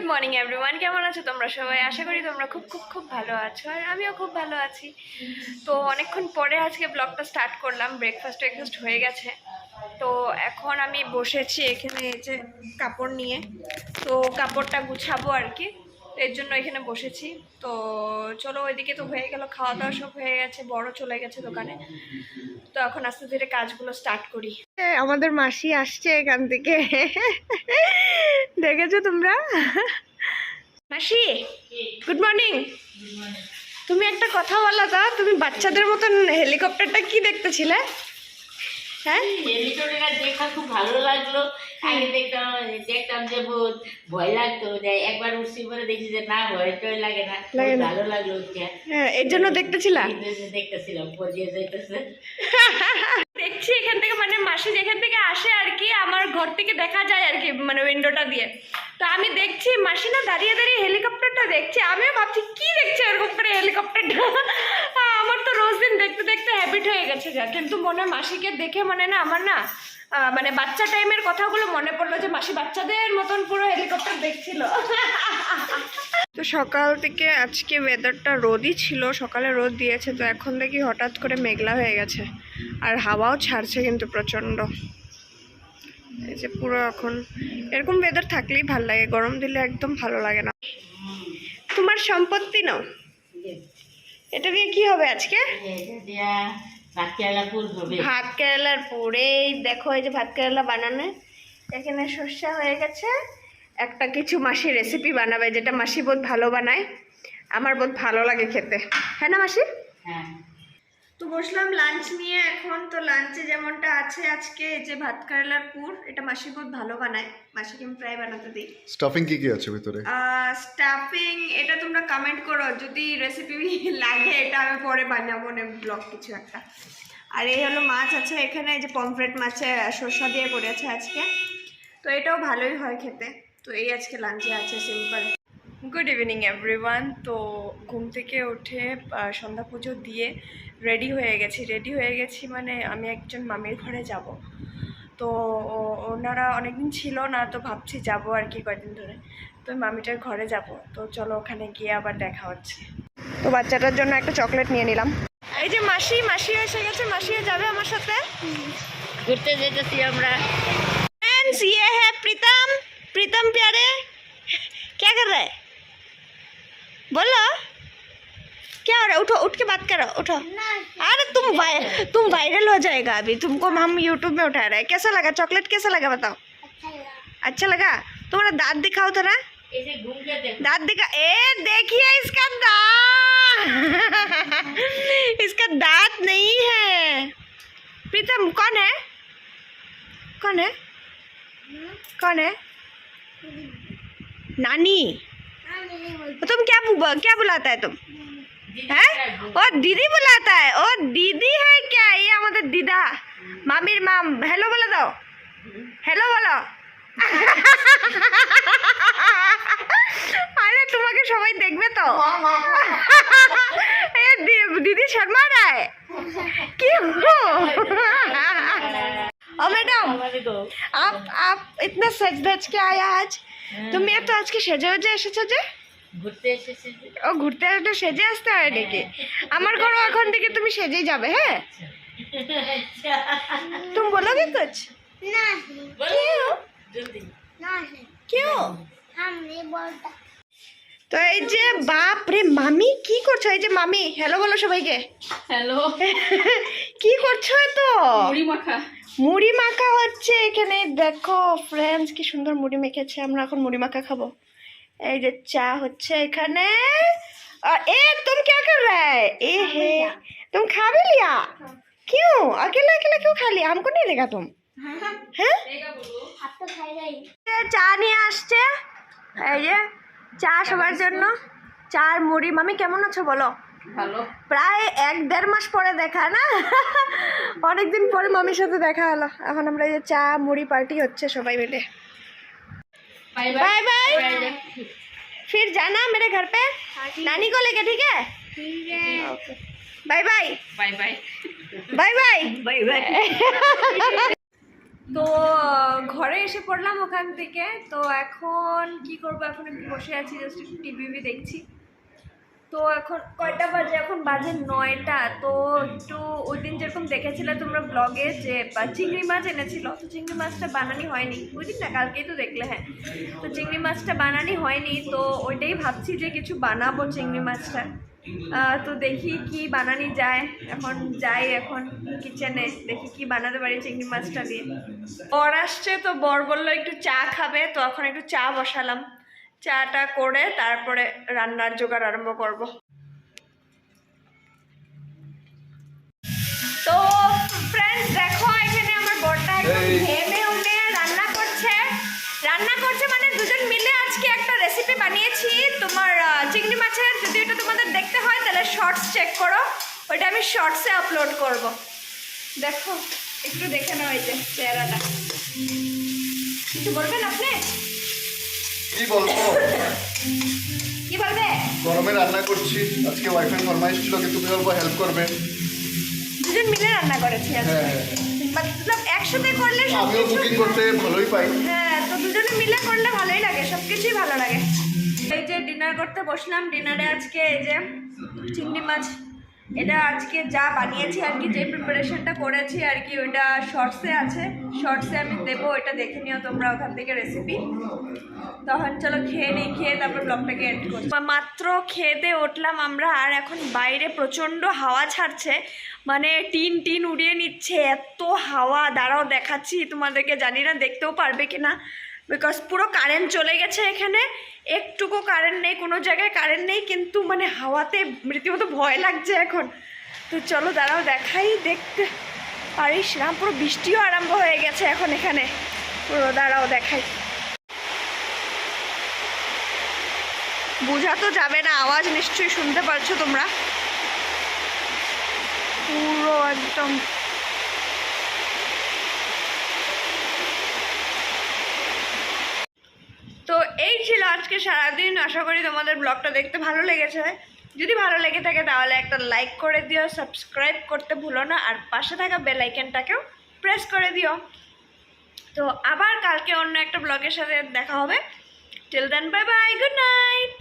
Morning everyone, কেমন আছো তোমরা সবাই? আশা করি তোমরা খুব খুব খুব ভালো আছো, আর আমিও খুব ভালো আছি। তো অনেকক্ষণ পরে আজকে ব্লগটা স্টার্ট করলাম। ব্রেকফাস্ট হয়ে গেছে। তো এখন আমি বসেছি এখানে এই যে কাপড় নিয়ে, তো কাপড়টা গুছাবো আর কি, এর জন্য এখানে বসেছি। তো চলো, ওইদিকে তো হয়ে গেল, খাওয়া দাওয়া সব হয়ে গেছে, বড় চলে গেছে দোকানে। তো এখন আস্তে ধীরে কাজগুলো স্টার্ট করি। আমাদের মাসি আসছে এখান থেকে, দেখেছো তোমরা? মাসি, গুড মর্নিং। তুমি একটা কথা বলো তো, তুমি বাচ্চাদের মতন হেলিকপ্টারটা কি দেখতেছিলে? হ্যাঁ, হেলিকপ্টারটা দেখা খুব ভালো লাগলো। আগে দেখতাম যে বহুত ভয় লাগতো, যে একবার উঠছি পরে দেখছি যে না, ভয় টয় লাগে না, ভালো লাগলো। হ্যাঁ, এর জন্য দেখতেছিলাম পজিয়ে যাইতেছে। দেখছি এখান থেকে, মানে মাসি যেখান থেকে আসে আর কি, আমার ঘর থেকে দেখা যায় আর কি, মানে উইন্ডোটা দিয়ে। তো আমি দেখছি মাসি না দাঁড়িয়ে দাঁড়িয়ে হেলিকপ্টারটা দেখছে, আমিও ভাবছি কি দেখছে এরকম করে হেলিকপ্টারটা। আমার তো রোজ দিন দেখতে দেখতে হ্যাবিট হয়ে গেছে যা, কিন্তু মনে মাসিকে দেখে মানে না আমার না মানে বাচ্চা টাইমের কথাগুলো মনে পড়লো, যে মাসি বাচ্চাদের মতন পুরো হেলিকপ্টার দেখছিল। তো সকাল থেকে আজকে ওয়েদারটা রোদই ছিল, সকালে রোদ দিয়েছে, তো এখন দেখি হঠাৎ করে মেঘলা হয়ে গেছে, আর হাওয়াও ছাড়ছে কিন্তু প্রচণ্ড। এই যে পুরো এখন এরকম ওয়েদার থাকলেই ভালো লাগে, গরম দিলে একদম ভালো লাগে না। তোমার সম্পত্তি নাও, এটা দিয়ে কি হবে আজকে? ভাত কেরালার পুর। এই দেখো, এই যে ভাত কেরালা বানানো, এখানে সর্ষে হয়ে গেছে। একটা কিছু মাসি রেসিপি বানাবে, যেটা মাসি বহুত ভালো বানায়, আমার বহুত ভালো লাগে খেতে, হ্যাঁ না মাসি? হ্যাঁ। তো বসলাম লাঞ্চ নিয়ে এখন। তো লাঞ্চে যেমনটা আছে আজকে, এই যে ভাত কেরালার পুর, এটা মাসি বহুত ভালো বানায়, মাসিকে আমি প্রায় বানাতে দিই। স্টাফিং কি কি আছে ভিতরে? স্টাফিং এটা তোমরা কমেন্ট করো, যদি রেসিপি লাগে এটা আমি পরে বানাবো না, ব্লগ কিছু একটা। আর এই হলো মাছ আছে এখানে, এই যে পমফ্রেট মাছে সরষা দিয়ে করেছে আজকে, তো এটাও ভালোই হয় খেতে। তো এই আজকে লাঞ্চে আছে সিম্পল। Good evening everyone. তো ঘুম থেকে উঠে সন্ধ্যা পুজো দিয়ে রেডি হয়ে গেছি মানে আমি একজন মামির ঘরে যাব। তো ওনারা অনেকদিন ছিল না, তো ভাবছি যাব আর কি কয়েকদিন ধরে, তো মামিটার ঘরে যাব। তো চলো ওখানে গিয়ে আবার দেখা হচ্ছে। তো বাচ্চাটার জন্য একটা চকলেট নিয়ে নিলাম। এই যে মাসি এসে গেছে, মাসিও যাবে আমার সাথে, ঘুরতে যেতেছি আমরা। फ्रेंड्स ये है प्रीतम प्यारे, क्या कर रहा है बोलो, क्या हो रहा है? उठ के बात करो, उठो। अरे तुम वायरल हो जाएगा अभी, तुमको हम यूट्यूब में उठा रहे हैं। कैसा लगा चॉकलेट, कैसा लगा बताओ? अच्छा लगा। तुम्हारा दांत दिखाओ थोड़ा, दांत दिखा। ए देखिए इसका दांत, इसका दांत नहीं है। प्रीतम कौन है? नानी? तुम क्या बुलाता है तुम? हैं? ओ दीदी बुलाता है। ओ दीदी है क्या? ये हमारे दीदा, मामीर माम। हेलो बोला दो, हेलो बोलो। अरे तुम्हारे সবাই দেখবে তো। दीदी शर्मा रहा है क्यों? ओ मैडम, आप इतना सज धज के आया आज? তুমি এত আজকে সেজে এসেছো যে? ঘুরতে এসেছি। ও ঘুরতে আসলে সেজে আসতে হয় নাকি? আমার ঘরও এখন থেকে তুমি সেজেই যাবে। হ্যাঁ, तुम बोलोगे कुछ? क्यों? তো এই যে বাপ রে, মামি কি করছো? এই যে মামি, হ্যালো বলো সবাইকে। হ্যালো। কি করছো? তো মুড়ি মাখা হচ্ছে এখানে, দেখো ফ্রেন্ডস কি সুন্দর মুড়ি মেখেছে। আমরা এখন মুড়ি মাখা খাবো। এই যে চা হচ্ছে এখানে। ए तुम क्या कर रहा है? ए हे, तुम खा भी लिया? क्यों अकेला क्यों खा लिया? हमको नहीं देगा तुम? হ্যাঁ, চা নিয়ে আসছে, এই যে চা সবার জন্য, চা আর মুড়ি। মামি কেমন আছো বলো? ভালো। প্রায় 1-1.5 মাস পরে দেখা না, অনেকদিন পরে মামির সাথে দেখা হলো। এখন আমরা এই যে চা মুড়ি পার্টি হচ্ছে সবাই মিলে। बाय बाय, फिर जाना मेरे घर पे नानी को लेके, ठीक है? Bye bye bye bye bye bye bye bye. তো ঘরে এসে পড়লাম ওখান থেকে। তো এখন কি করবো, এখন একটু বসে আছি, জাস্ট একটু টিভি দেখছি। তো এখন কয়টা বাজে, এখন বাজে 9টা। তো একটু ওই দিন যেরকম দেখেছিলে তোমরা ব্লগে যে চিংড়ি মাছ এনেছিল, তো চিংড়ি মাছটা বানানি হয়নি ওই দিন না, কালকেই তো দেখলে। হ্যাঁ, তো চিংড়ি মাছটা বানানি হয়নি, তো ওইটাই ভাবছি যে কিছু বানাবো চিংড়ি মাছটা। তো দেখি কি বানানি যায়, এখন যাই এখন কিচেনে, দেখি কি বানাতে পারি চিংড়ি মাছটা দিয়ে। বর আসছে, তো বর বললো একটু চা খাবে, তো এখন একটু চা বসালাম। চাটা করে তারপরে রান্নার জোগাড় আরম্ভ করব। তো ফ্রেন্ডস দেখো, এখানে আমার বরটা একদম ঘেমে উঠে রান্না করছে মানে দুজন মিলে আজকে একটা রেসিপি বানিয়েছি তোমার চিংড়ি মাছের। যদি এটা তোমাদের দেখতে হয় তাহলে শর্টস চেক করো, ওইটা আমি শর্টসে আপলোড করব। দেখো একটু দেখে নাও এই যে চেহারাটা। কিছু বলবেন আপনি? কি বলবো, কি বলবে? গরমে রান্না করছি আজকে, ওয়াইফের ফরমাইশ ছিল কি তুমি অল্প হেল্প করবে। দুজন মিলে রান্না করেছি আজকে। হ্যাঁ, মতলব একসাথে করলে আমিও কুকিং করতে ভালোই পাই। হ্যাঁ, তো দুজনে মিলে করলে ভালোই লাগে, সব কিছুই ভালো লাগে। এই যে ডিনার করতে বসলাম। ডিনারে আজকে এই যে চিংড়ি মাছ, এটা আজকে যা বানিয়েছি আর কি, যে প্রিপারেশনটা করেছি আর কি, ওইটা শর্টসে আছে, শর্টসে আমি দেবো, ওইটা দেখে নিও তোমরা ওখান থেকে রেসিপি। তখন চলো খেয়ে নিই, খেয়ে তারপর ব্লগটাকে এড করি। মাত্র খেতে উঠলাম আমরা, আর এখন বাইরে প্রচণ্ড হাওয়া ছাড়ছে, মানে টিন উড়িয়ে নিচ্ছে, এত হাওয়া। দাঁড়াও দেখাচ্ছি তোমাদেরকে, জানি না দেখতেও পারবে কিনা, বিকজ পুরো কারেন্ট চলে গেছে এখানে, একটুকু কারেন্ট নেই, কোনো জায়গায় কারেন্ট নেই, কিন্তু মানে হাওয়াতে রীতিমতো ভয় লাগছে এখন। তো চলো দাঁড়াও দেখাই, দেখতে পারিস না, পুরো বৃষ্টিও আরম্ভ হয়ে গেছে এখন এখানে পুরো। দাঁড়াও দেখাই, বোঝা তো যাবে না, আওয়াজ নিশ্চয়ই শুনতে পারছো তোমরা, পুরো একদম। তো এই ছিল আজকে সারাদিন। আশা করি তোমাদের ব্লগটা দেখতে ভালো লেগেছে। যদি ভালো লেগে থাকে তাহলে একটা লাইক করে দিও, সাবস্ক্রাইব করতে ভুলো না, আর পাশে থাকা বেল আইকনটাকেও প্রেস করে দিও। তো আবার কালকে অন্য একটা ব্লগের সাথে দেখা হবে। Till then bye bye, good night.